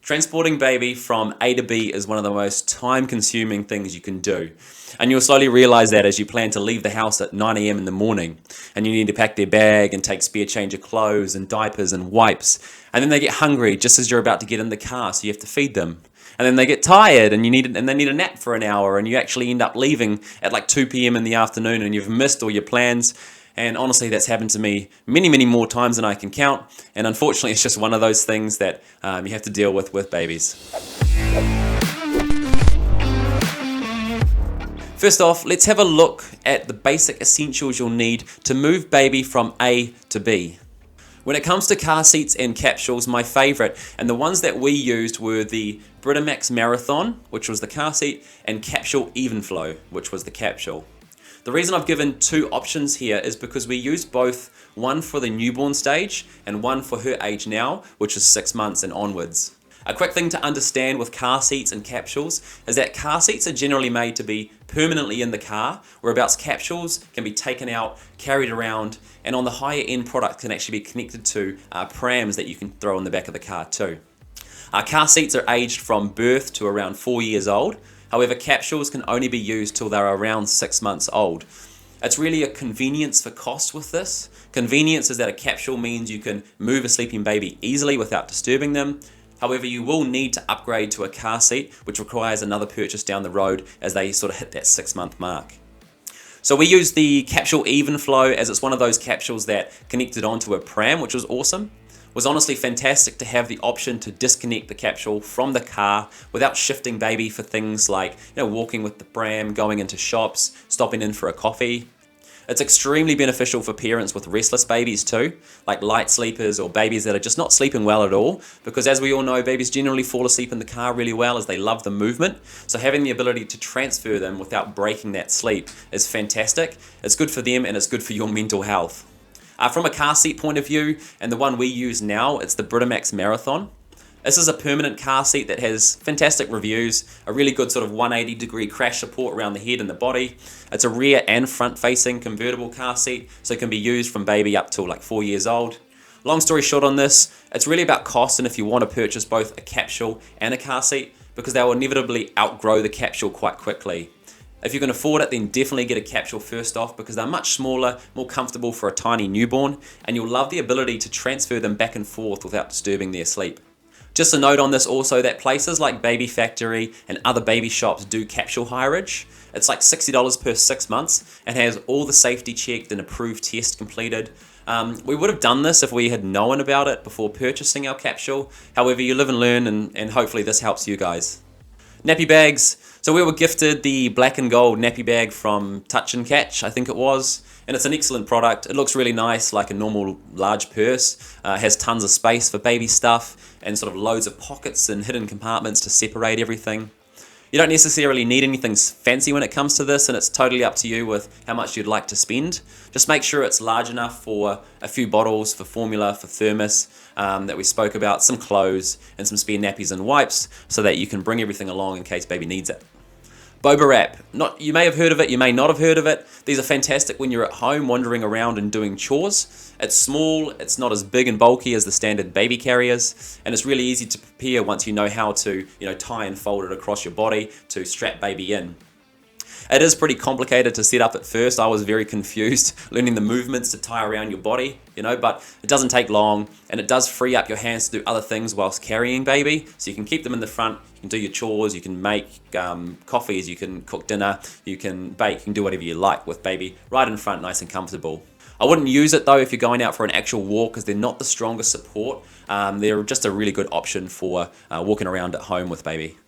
Transporting baby from A to B is one of the most time-consuming things you can do. And you'll slowly realize that as you plan to leave the house at 9 a.m. in the morning and you need to pack their bag and take spare change of clothes and diapers and wipes. And then they get hungry just as you're about to get in the car, so you have to feed them. And then they get tired and they need a nap for an hour, and you actually end up leaving at like 2 p.m. in the afternoon and you've missed all your plans. And honestly, that's happened to me many, many more times than I can count. And unfortunately, it's just one of those things that you have to deal with babies. First off, let's have a look at the basic essentials you'll need to move baby from A to B. When it comes to car seats and capsules, my favorite, and the ones that we used, were the Britimax Marathon, which was the car seat, and Capsule Evenflow, which was the capsule. The reason I've given two options here is because we use both, one for the newborn stage and one for her age now, which is 6 months and onwards. A quick thing to understand with car seats and capsules is that car seats are generally made to be permanently in the car, whereabouts capsules can be taken out, carried around, and on the higher end product can actually be connected to prams that you can throw in the back of the car too. Car seats are aged from birth to around 4 years old. However, capsules can only be used till they're around 6 months old. It's really a convenience for cost with this. Convenience is that a capsule means you can move a sleeping baby easily without disturbing them. However, you will need to upgrade to a car seat, which requires another purchase down the road as they sort of hit that 6 month mark. So we use the Capsule Evenflow as it's one of those capsules that connected onto a pram, which was awesome. It was honestly fantastic to have the option to disconnect the capsule from the car without shifting baby for things like walking with the pram, going into shops, stopping in for a coffee. It's extremely beneficial for parents with restless babies too, like light sleepers or babies that are just not sleeping well at all, because as we all know, babies generally fall asleep in the car really well as they love the movement. So having the ability to transfer them without breaking that sleep is fantastic. It's good for them and it's good for your mental health. From a car seat point of view, and the one we use now, it's the Britimax Marathon. This is a permanent car seat that has fantastic reviews, a really good sort of 180-degree crash support around the head and the body. It's a rear and front-facing convertible car seat, so it can be used from baby up till like 4 years old. Long story short on this, it's really about cost, and if you want to purchase both a capsule and a car seat, because they will inevitably outgrow the capsule quite quickly. If you can afford it, then definitely get a capsule first off, because they're much smaller, more comfortable for a tiny newborn, and you'll love the ability to transfer them back and forth without disturbing their sleep. Just a note on this also, that places like Baby Factory and other baby shops do capsule hireage. It's like $60 per 6 months and has all the safety checked and approved tests completed. We would have done this if we had known about it before purchasing our capsule. However, you live and learn, and hopefully this helps you guys. Nappy bags. So we were gifted the black and gold nappy bag from Touch and Catch, I think it was. And it's an excellent product. It looks really nice, like a normal large purse. Has tons of space for baby stuff and sort of loads of pockets and hidden compartments to separate everything. You don't necessarily need anything fancy when it comes to this, and it's totally up to you with how much you'd like to spend. Just make sure it's large enough for a few bottles, for formula, for thermos that we spoke about, some clothes, and some spare nappies and wipes so that you can bring everything along in case baby needs it. Boba wrap. You may have heard of it, you may not have heard of it. These are fantastic when you're at home wandering around and doing chores. It's small, it's not as big and bulky as the standard baby carriers, and it's really easy to prepare once you know how to tie and fold it across your body to strap baby in. It is pretty complicated to set up at first. I was very confused learning the movements to tie around your body, but it doesn't take long, and it does free up your hands to do other things whilst carrying baby. So you can keep them in the front, you can do your chores, you can make coffees, you can cook dinner, you can bake, you can do whatever you like with baby right in front, nice and comfortable. I wouldn't use it though if you're going out for an actual walk, because they're not the strongest support. They're just a really good option for walking around at home with baby.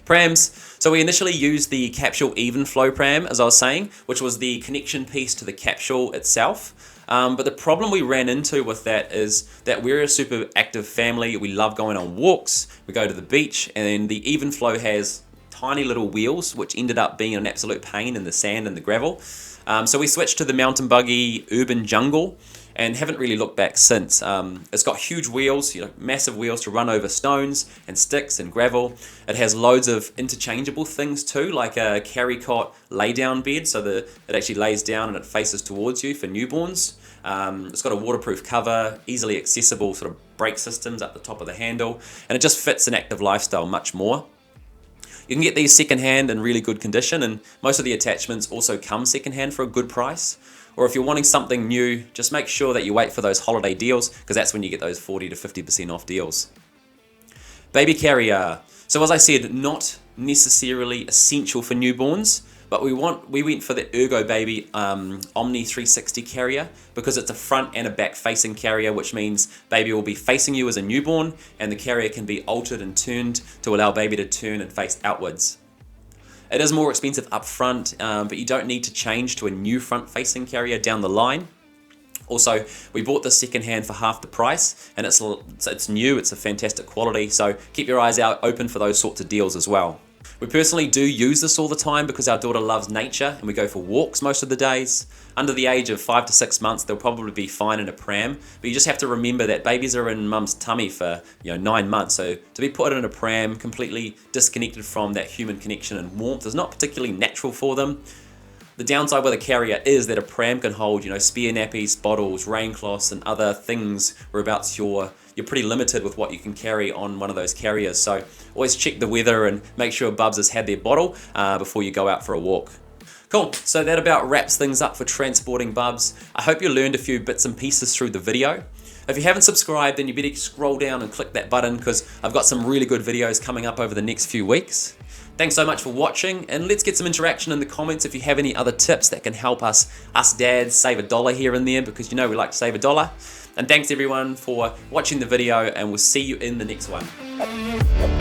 Prams. So we initially used the Capsule Evenflow pram, as I was saying, which was the connection piece to the capsule itself. But the problem we ran into with that is that we're a super active family. We love going on walks. We go to the beach, and the Evenflow has tiny little wheels, which ended up being an absolute pain in the sand and the gravel. So we switched to the mountain buggy Urban Jungle, and haven't really looked back since. It's got huge wheels, massive wheels to run over stones and sticks and gravel. It has loads of interchangeable things too, like a carry cot lay down bed, so that it actually lays down and it faces towards you for newborns. It's got a waterproof cover, easily accessible sort of brake systems up the top of the handle, and it just fits an active lifestyle much more. You can get these secondhand in really good condition, and most of the attachments also come secondhand for a good price. Or if you're wanting something new, just make sure that you wait for those holiday deals, because that's when you get those 40 to 50% off deals. Baby carrier. So as I said, not necessarily essential for newborns, but we went for the Ergo Baby Omni 360 carrier because it's a front and a back facing carrier, which means baby will be facing you as a newborn, and the carrier can be altered and turned to allow baby to turn and face outwards. It is more expensive up front, but you don't need to change to a new front facing carrier down the line. Also, we bought this secondhand for half the price, and it's new, it's a fantastic quality, so keep your eyes out open for those sorts of deals as well. We personally do use this all the time because our daughter loves nature and we go for walks most of the days. Under the age of 5 to 6 months, they'll probably be fine in a pram, but you just have to remember that babies are in mum's tummy for 9 months, so to be put in a pram completely disconnected from that human connection and warmth is not particularly natural for them. The downside with a carrier is that a pram can hold, spare nappies, bottles, rain cloths, and other things whereabouts you're pretty limited with what you can carry on one of those carriers. So always check the weather and make sure Bubs has had their bottle before you go out for a walk. Cool, so that about wraps things up for transporting Bubs. I hope you learned a few bits and pieces through the video. If you haven't subscribed, then you better scroll down and click that button because I've got some really good videos coming up over the next few weeks. Thanks so much for watching, and let's get some interaction in the comments if you have any other tips that can help us dads save $1 here and there, because we like to save $1. And thanks everyone for watching the video, and we'll see you in the next one.